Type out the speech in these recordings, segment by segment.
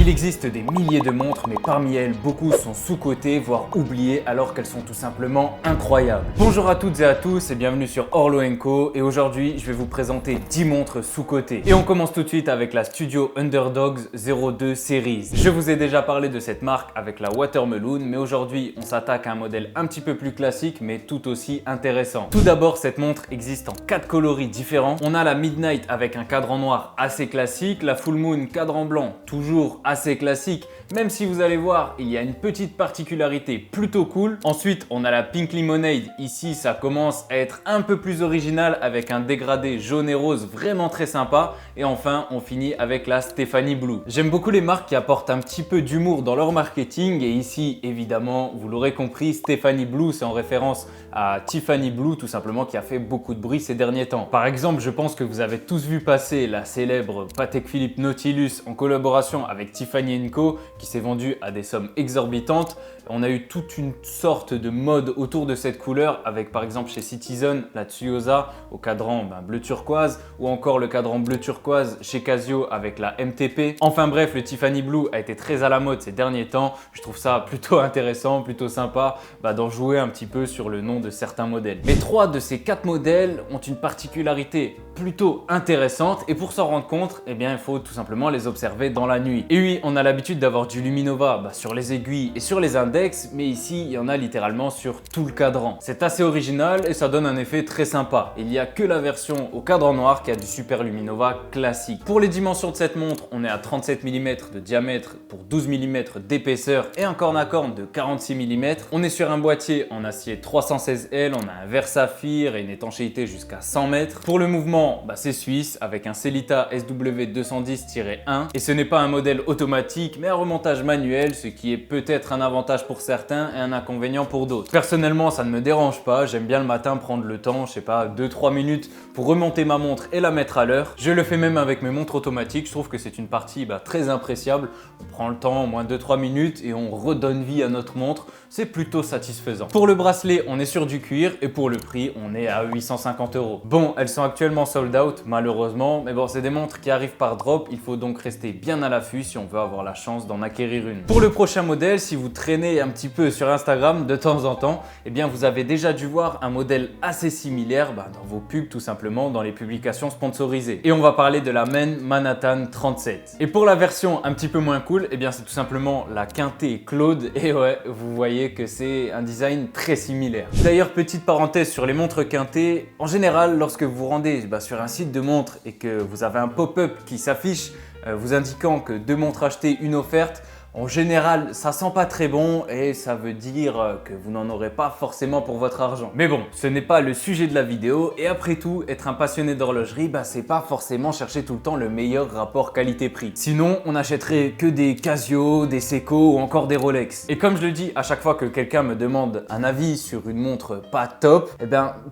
Il existe des milliers de montres, mais parmi elles, beaucoup sont sous-cotées, voire oubliées, alors qu'elles sont tout simplement incroyables. Bonjour à toutes et à tous et bienvenue sur Orlo & Co. Et aujourd'hui, je vais vous présenter 10 montres sous-cotées. Et on commence tout de suite avec la Studio Underdogs 02 Series. Je vous ai déjà parlé de cette marque avec la Watermelon, mais aujourd'hui, on s'attaque à un modèle un petit peu plus classique, mais tout aussi intéressant. Tout d'abord, cette montre existe en 4 coloris différents. On a la Midnight avec un cadran noir assez classique, la Full Moon cadran blanc, toujours assez classique, même si vous allez voir, il y a une petite particularité plutôt cool. Ensuite, on a la Pink Lemonade. Ici, ça commence à être un peu plus original avec un dégradé jaune et rose vraiment très sympa. Et enfin, on finit avec la Stephanie Blue. J'aime beaucoup les marques qui apportent un petit peu d'humour dans leur marketing. Et ici, évidemment, vous l'aurez compris, Stephanie Blue, c'est en référence à Tiffany Blue, tout simplement, qui a fait beaucoup de bruit ces derniers temps. Par exemple, je pense que vous avez tous vu passer la célèbre Patek Philippe Nautilus en collaboration avec Tiffany & Co, qui s'est vendue à des sommes exorbitantes. On a eu toute une sorte de mode autour de cette couleur avec par exemple chez Citizen la Tuosa au cadran bleu turquoise ou encore le cadran bleu turquoise chez Casio avec la MTP. Enfin bref, le Tiffany Blue a été très à la mode ces derniers temps. Je trouve ça plutôt intéressant, plutôt sympa d'en jouer un petit peu sur le nom de certains modèles. Mais 3 de ces 4 modèles ont une particularité plutôt intéressante et pour s'en rendre compte, eh bien, il faut tout simplement les observer dans la nuit. Et oui, on a l'habitude d'avoir du Luminova sur les aiguilles et sur les index, mais ici, il y en a littéralement sur tout le cadran. C'est assez original et ça donne un effet très sympa. Il n'y a que la version au cadran noir qui a du Super Luminova classique. Pour les dimensions de cette montre, on est à 37 mm de diamètre pour 12 mm d'épaisseur et un corne à corne de 46 mm. On est sur un boîtier en acier 316L, on a un verre saphir et une étanchéité jusqu'à 100 mètres. Pour le mouvement, c'est suisse avec un Sellita SW210-1 et ce n'est pas un modèle automatique mais un remontage manuel, ce qui est peut-être un avantage pour certains et un inconvénient pour d'autres. Personnellement, ça ne me dérange pas, j'aime bien le matin prendre le temps, je sais pas, 2-3 minutes pour remonter ma montre et la mettre à l'heure. Je le fais même avec mes montres automatiques, je trouve que c'est une partie très appréciable. On prend le temps, au moins 2-3 minutes et on redonne vie à notre montre, c'est plutôt satisfaisant. Pour le bracelet, on est sur du cuir et pour le prix, on est à 850 €. Bon, elles sont actuellement sold out malheureusement, mais bon, c'est des montres qui arrivent par drop, il faut donc rester bien à l'affût si on veut avoir la chance d'en acquérir une. Pour le prochain modèle, si vous traînez un petit peu sur Instagram de temps en temps, eh bien vous avez déjà dû voir un modèle assez similaire dans vos pubs, tout simplement dans les publications sponsorisées. Et on va parler de la Men Manhattan 37. Et pour la version un petit peu moins cool, eh bien c'est tout simplement la Quintet Claude et ouais, vous voyez que c'est un design très similaire. D'ailleurs, petite parenthèse sur les montres Quintet, en général, lorsque vous vous rendez sur un site de montres et que vous avez un pop-up qui s'affiche vous indiquant que 2 montres achetées, une offerte, en général, ça sent pas très bon et ça veut dire que vous n'en aurez pas forcément pour votre argent. Mais bon, ce n'est pas le sujet de la vidéo et après tout, être un passionné d'horlogerie, c'est pas forcément chercher tout le temps le meilleur rapport qualité-prix. Sinon, on n'achèterait que des Casio, des Seiko ou encore des Rolex. Et comme je le dis à chaque fois que quelqu'un me demande un avis sur une montre pas top,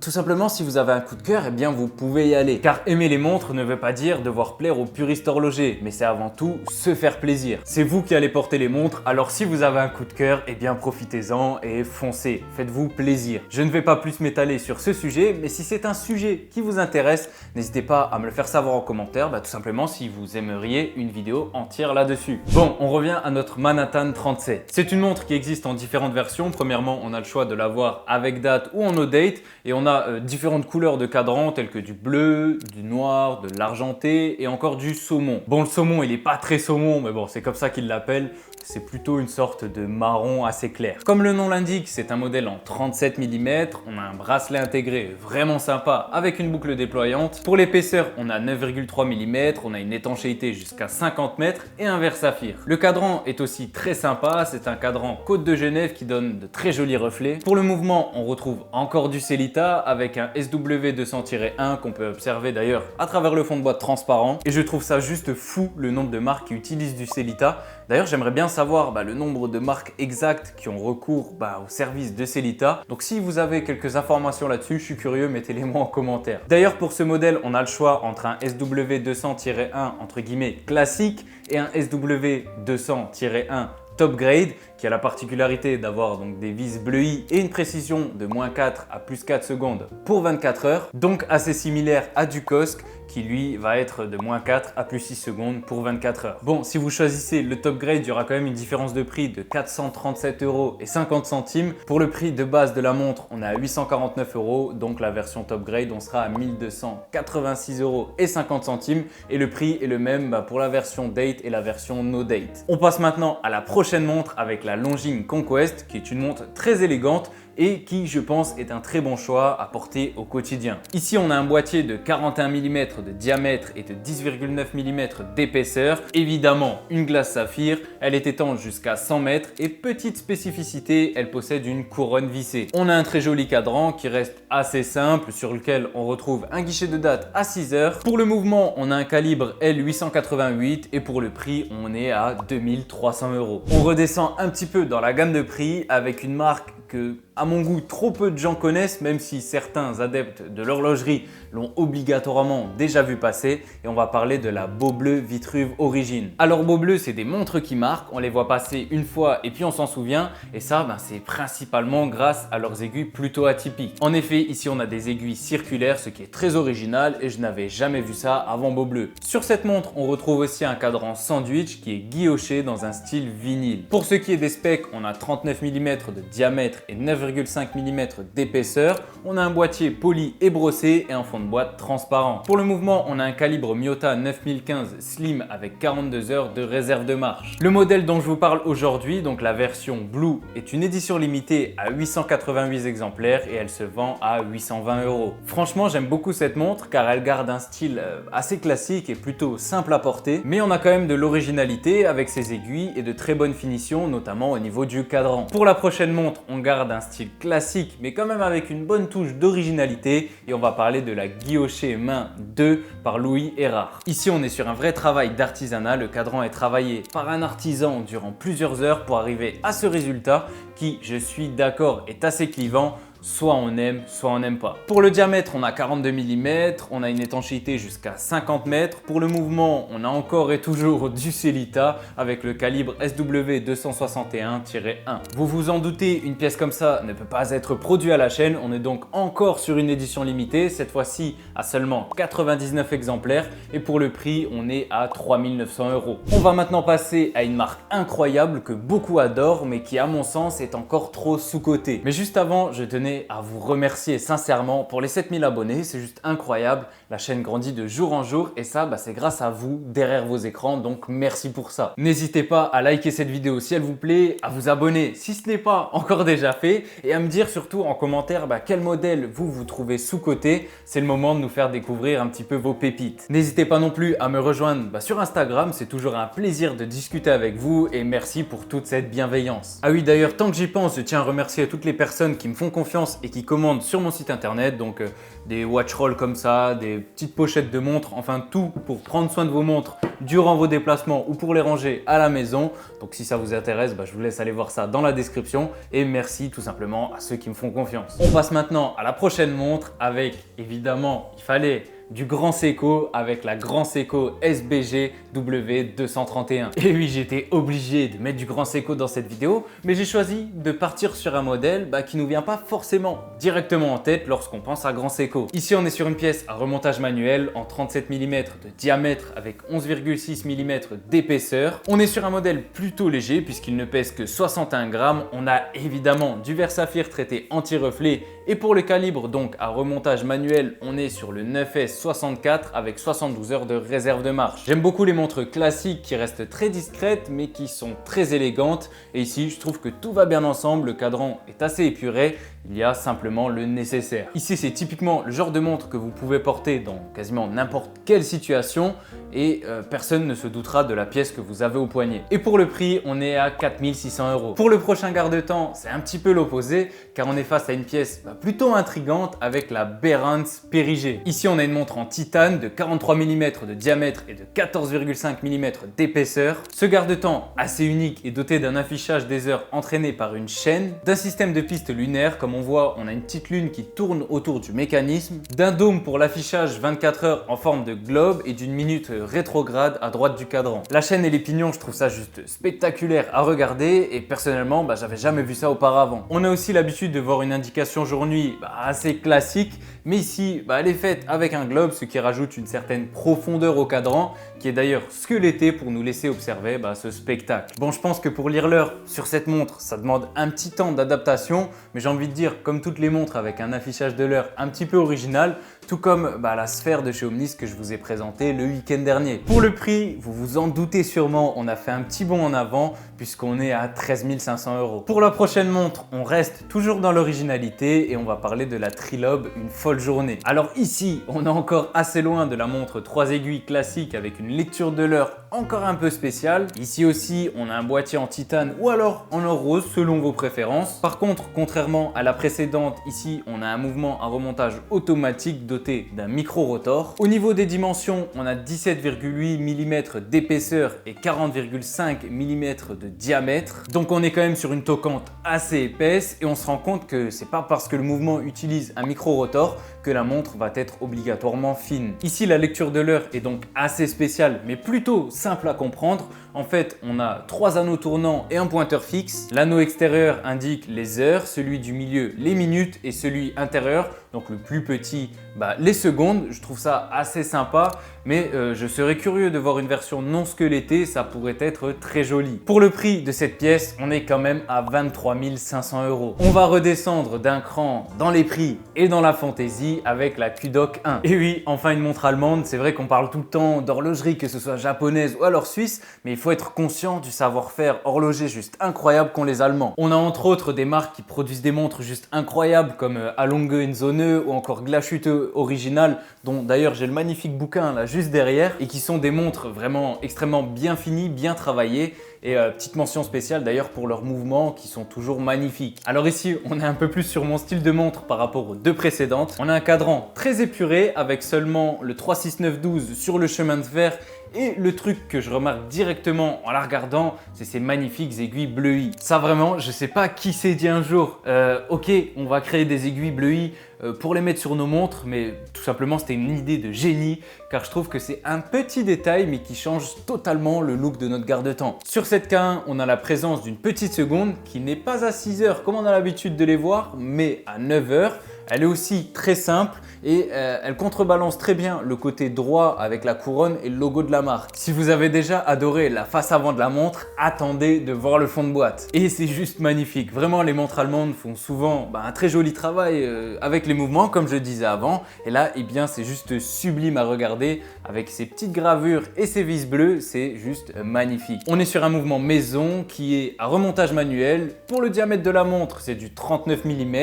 tout simplement si vous avez un coup de cœur, vous pouvez y aller. Car aimer les montres ne veut pas dire devoir plaire aux puristes horlogers, mais c'est avant tout se faire plaisir. C'est vous qui allez porter les montres, alors si vous avez un coup de cœur, profitez-en et foncez, faites-vous plaisir. Je ne vais pas plus m'étaler sur ce sujet, mais si c'est un sujet qui vous intéresse, n'hésitez pas à me le faire savoir en commentaire, tout simplement si vous aimeriez une vidéo entière là-dessus. Bon, on revient à notre Manhattan 37. C'est une montre qui existe en différentes versions. Premièrement, on a le choix de l'avoir avec date ou en no date et on a différentes couleurs de cadran telles que du bleu, du noir, de l'argenté et encore du saumon. Bon, le saumon, il est pas très saumon, mais bon, c'est comme ça qu'ils l'appellent. C'est plutôt une sorte de marron assez clair. Comme le nom l'indique, c'est un modèle en 37 mm. On a un bracelet intégré vraiment sympa avec une boucle déployante. Pour l'épaisseur, on a 9,3 mm. On a une étanchéité jusqu'à 50 mètres et un verre saphir. Le cadran est aussi très sympa. C'est un cadran Côte de Genève qui donne de très jolis reflets. Pour le mouvement, on retrouve encore du Sellita avec un SW200-1 qu'on peut observer d'ailleurs à travers le fond de boîte transparent. Et je trouve ça juste fou le nombre de marques qui utilisent du Sellita. D'ailleurs, j'aimerais bien savoir le nombre de marques exactes qui ont recours au service de Sellita. Donc si vous avez quelques informations là-dessus, je suis curieux, mettez-les moi en commentaire. D'ailleurs, pour ce modèle, on a le choix entre un SW200-1 entre guillemets classique et un SW200-1 Top Grade qui a la particularité d'avoir donc des vis bleuies et une précision de -4 à +4 secondes pour 24 heures, donc assez similaire à du Cosc qui lui va être de -4 à +6 secondes pour 24 heures. Bon, si vous choisissez le Top Grade, il y aura quand même une différence de prix de 437,50 €. Pour le prix de base de la montre, on est à 849 €, donc la version Top Grade, on sera à 1286,50 € et le prix est le même pour la version Date et la version No Date. On passe maintenant à la prochaine montre avec la Longines Conquest, qui est une montre très élégante et qui, je pense, est un très bon choix à porter au quotidien. Ici, on a un boîtier de 41 mm de diamètre et de 10,9 mm d'épaisseur. Évidemment, une glace saphir, elle est étanche jusqu'à 100 mètres et petite spécificité, elle possède une couronne vissée. On a un très joli cadran qui reste assez simple, sur lequel on retrouve un guichet de date à 6 heures. Pour le mouvement, on a un calibre L888 et pour le prix, on est à 2300 €. On redescend un petit peu dans la gamme de prix avec une marque que, à mon goût, trop peu de gens connaissent, même si certains adeptes de l'horlogerie l'ont obligatoirement déjà vu passer, et on va parler de la Beaubleu Vitruve Origine. Alors Beaubleu, c'est des montres qui marquent, on les voit passer une fois et puis on s'en souvient, et ça, c'est principalement grâce à leurs aiguilles plutôt atypiques. En effet, ici on a des aiguilles circulaires, ce qui est très original et je n'avais jamais vu ça avant Beaubleu. Sur cette montre, on retrouve aussi un cadran sandwich qui est guilloché dans un style vinyle. Pour ce qui est des specs, on a 39 mm de diamètre et 9,5 mm d'épaisseur. On a un boîtier poli et brossé et un fond de boîte transparent. Pour le mouvement, on a un calibre Miyota 9015 Slim avec 42 heures de réserve de marche. Le modèle dont je vous parle aujourd'hui, donc la version Blue, est une édition limitée à 888 exemplaires et elle se vend à 820 €. Franchement, j'aime beaucoup cette montre car elle garde un style assez classique et plutôt simple à porter, mais on a quand même de l'originalité avec ses aiguilles et de très bonnes finitions, notamment au niveau du cadran. Pour la prochaine montre, on garde un style classique mais quand même avec une bonne touche d'originalité et on va parler de la Guilloché Main 2 par Louis Erard. Ici, on est sur un vrai travail d'artisanat. Le cadran est travaillé par un artisan durant plusieurs heures pour arriver à ce résultat qui, je suis d'accord, est assez clivant. Soit on aime, soit on n'aime pas. Pour le diamètre, on a 42 mm, on a une étanchéité jusqu'à 50 mètres. Pour le mouvement, on a encore et toujours du Sellita avec le calibre SW261-1. Vous vous en doutez, une pièce comme ça ne peut pas être produite à la chaîne. On est donc encore sur une édition limitée, cette fois-ci à seulement 99 exemplaires. Et pour le prix, on est à 3900 €. On va maintenant passer à une marque incroyable que beaucoup adorent, mais qui à mon sens est encore trop sous-cotée. Mais juste avant, je tenais à vous remercier sincèrement pour les 7000 abonnés, c'est juste incroyable, la chaîne grandit de jour en jour et ça c'est grâce à vous derrière vos écrans, donc merci pour ça. N'hésitez pas à liker cette vidéo si elle vous plaît, à vous abonner si ce n'est pas encore déjà fait et à me dire surtout en commentaire quel modèle vous trouvez sous-coté. C'est le moment de nous faire découvrir un petit peu vos pépites. N'hésitez pas non plus à me rejoindre sur Instagram, c'est toujours un plaisir de discuter avec vous et merci pour toute cette bienveillance. Ah oui, d'ailleurs, tant que j'y pense, je tiens à remercier toutes les personnes qui me font confiance et qui commandent sur mon site internet, donc des watch rolls comme ça, des petites pochettes de montres, enfin tout pour prendre soin de vos montres durant vos déplacements ou pour les ranger à la maison. Donc si ça vous intéresse, je vous laisse aller voir ça dans la description et merci tout simplement à ceux qui me font confiance. On passe maintenant à la prochaine montre avec, évidemment, il fallait du Grand Seiko avec la Grand Seiko SBG W231. Et oui, j'étais obligé de mettre du Grand Seiko dans cette vidéo, mais j'ai choisi de partir sur un modèle qui nous vient pas forcément directement en tête lorsqu'on pense à Grand Seiko. Ici, on est sur une pièce à remontage manuel en 37 mm de diamètre avec 11,6 mm d'épaisseur. On est sur un modèle plutôt léger puisqu'il ne pèse que 61 grammes. On a évidemment du verre saphir traité anti-reflet et pour le calibre donc à remontage manuel, on est sur le 9S64 avec 72 heures de réserve de marche. J'aime beaucoup les montres classiques qui restent très discrètes mais qui sont très élégantes et ici je trouve que tout va bien ensemble, le cadran est assez épuré, il y a simplement le nécessaire. Ici c'est typiquement le genre de montre que vous pouvez porter dans quasiment n'importe quelle situation et personne ne se doutera de la pièce que vous avez au poignet. Et pour le prix, on est à 4600 €. Pour le prochain garde-temps, c'est un petit peu l'opposé car on est face à une pièce plutôt intrigante avec la Berens Perigee. Ici on a une montre en titane de 43 mm de diamètre et de 14,5 mm d'épaisseur. Ce garde-temps assez unique est doté d'un affichage des heures entraîné par une chaîne, d'un système de piste lunaire comme comme on voit, on a une petite lune qui tourne autour du mécanisme, d'un dôme pour l'affichage 24 heures en forme de globe et d'une minute rétrograde à droite du cadran. La chaîne et les pignons, je trouve ça juste spectaculaire à regarder et personnellement, j'avais jamais vu ça auparavant. On a aussi l'habitude de voir une indication jour-nuit assez classique, mais ici, elle est faite avec un globe, ce qui rajoute une certaine profondeur au cadran, qui est d'ailleurs squeletté pour nous laisser observer ce spectacle. Bon, je pense que pour lire l'heure sur cette montre, ça demande un petit temps d'adaptation, mais j'ai envie de dire, comme toutes les montres avec un affichage de l'heure un petit peu original, tout comme la sphère de chez Omnis que je vous ai présentée le week-end dernier. Pour le prix, vous vous en doutez sûrement, on a fait un petit bond en avant puisqu'on est à 13 500 €. Pour la prochaine montre, on reste toujours dans l'originalité et on va parler de la Trilobe, une folle journée. Alors ici, on est encore assez loin de la montre 3 aiguilles classique avec une lecture de l'heure encore un peu spéciale. Ici aussi, on a un boîtier en titane ou alors en or rose selon vos préférences. Par contre, contrairement à la précédente, ici, on a un mouvement à remontage automatique doté d'un micro-rotor. Au niveau des dimensions, on a 17,8 mm d'épaisseur et 40,5 mm de diamètre. Donc on est quand même sur une toquante assez épaisse et on se rend compte que c'est pas parce que le mouvement utilise un micro-rotor que la montre va être obligatoirement fine. Ici, la lecture de l'heure est donc assez spéciale, mais plutôt simple à comprendre. En fait, on a 3 anneaux tournants et un pointeur fixe. L'anneau extérieur indique les heures, celui du milieu les minutes et celui intérieur, donc le plus petit, les secondes. Je trouve ça assez sympa, mais je serais curieux de voir une version non squelettée, ça pourrait être très joli. Pour le prix de cette pièce, on est quand même à 23 500 €. On va redescendre d'un cran dans les prix et dans la fantaisie avec la QDOC 1. Et oui, enfin une montre allemande, c'est vrai qu'on parle tout le temps d'horlogerie, que ce soit japonaise ou alors suisse, mais il faut être conscient du savoir-faire horloger juste incroyable qu'ont les Allemands. On a entre autres des marques qui produisent des montres juste incroyables comme Alonge Zone ou encore Glashütte Original, dont d'ailleurs j'ai le magnifique bouquin là juste derrière, et qui sont des montres vraiment extrêmement bien finies, bien travaillées. Et petite mention spéciale d'ailleurs pour leurs mouvements qui sont toujours magnifiques. Alors ici, on est un peu plus sur mon style de montre par rapport aux deux précédentes. On a un cadran très épuré avec seulement le 36912 sur le chemin de fer. Et le truc que je remarque directement en la regardant, c'est ces magnifiques aiguilles bleuies. Ça vraiment, je sais pas qui s'est dit un jour, ok, on va créer des aiguilles bleuies pour les mettre sur nos montres, mais tout simplement c'était une idée de génie, car je trouve que c'est un petit détail mais qui change totalement le look de notre garde-temps. Sur cette K1, on a la présence d'une petite seconde qui n'est pas à 6 heures comme on a l'habitude de les voir, mais à 9 heures. Elle est aussi très simple et elle contrebalance très bien le côté droit avec la couronne et le logo de la marque. Si vous avez déjà adoré la face avant de la montre, attendez de voir le fond de boîte. Et c'est juste magnifique. Vraiment, les montres allemandes font souvent un très joli travail avec les mouvements, comme je disais avant. Et là, c'est juste sublime à regarder avec ces petites gravures et ces vis bleues. C'est juste magnifique. On est sur un mouvement maison qui est à remontage manuel. Pour le diamètre de la montre, c'est du 39 mm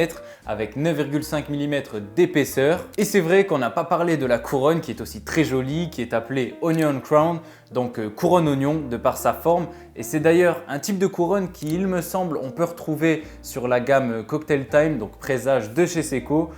avec 9,5 mm d'épaisseur. Et c'est vrai qu'on n'a pas parlé de la couronne qui est aussi très jolie, qui est appelée Onion Crown, donc couronne oignon de par sa forme. Et c'est d'ailleurs un type de couronne qui, il me semble, on peut retrouver sur la gamme Cocktail Time, donc présage de chez Seiko.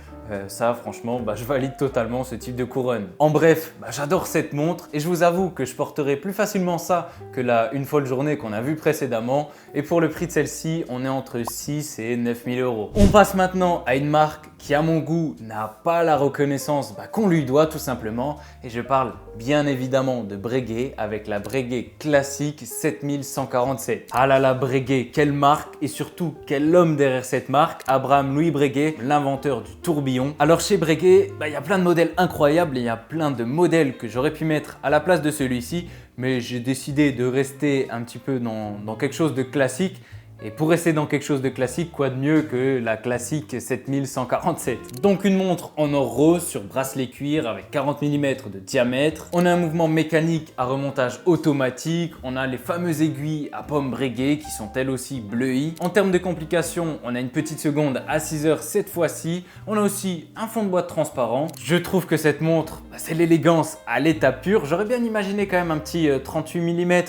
Ça franchement, je valide totalement ce type de couronne. En bref, j'adore cette montre et je vous avoue que je porterai plus facilement ça que la Une folle journée qu'on a vue précédemment. Et pour le prix de celle-ci, on est entre 6 et 9 000 €. On passe maintenant à une marque qui, à mon goût, n'a pas la reconnaissance qu'on lui doit tout simplement. Et je parle bien évidemment de Breguet avec la Breguet classique 7147. Ah là là, Breguet, quelle marque et surtout quel homme derrière cette marque, Abraham Louis Breguet, l'inventeur du tourbillon. Alors chez Breguet, il y a plein de modèles incroyables et il y a plein de modèles que j'aurais pu mettre à la place de celui-ci, mais j'ai décidé de rester un petit peu dans quelque chose de classique. Et pour rester dans quelque chose de classique, quoi de mieux que la classique 7147. Donc une montre en or rose sur bracelet cuir avec 40 mm de diamètre. On a un mouvement mécanique à remontage automatique. On a les fameuses aiguilles à pomme Breguet qui sont elles aussi bleuies. En termes de complications, on a une petite seconde à 6 heures cette fois-ci. On a aussi un fond de boîte transparent. Je trouve que cette montre, c'est l'élégance à l'état pur. J'aurais bien imaginé quand même un petit 38 mm,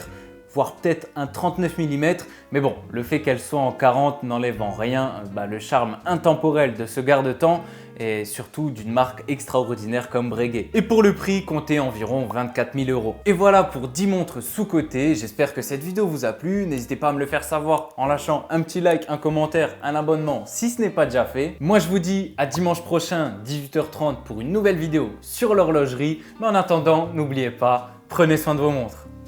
voire peut-être un 39 mm, mais bon, le fait qu'elle soit en 40 n'enlève en rien le charme intemporel de ce garde-temps. et surtout d'une marque extraordinaire comme Breguet. Et pour le prix, comptez environ 24 000 €. Et voilà pour 10 montres sous-cotées. J'espère que cette vidéo vous a plu. N'hésitez pas à me le faire savoir en lâchant un petit like, un commentaire, un abonnement si ce n'est pas déjà fait. Moi je vous dis à dimanche prochain 18h30 pour une nouvelle vidéo sur l'horlogerie. Mais en attendant, n'oubliez pas, prenez soin de vos montres.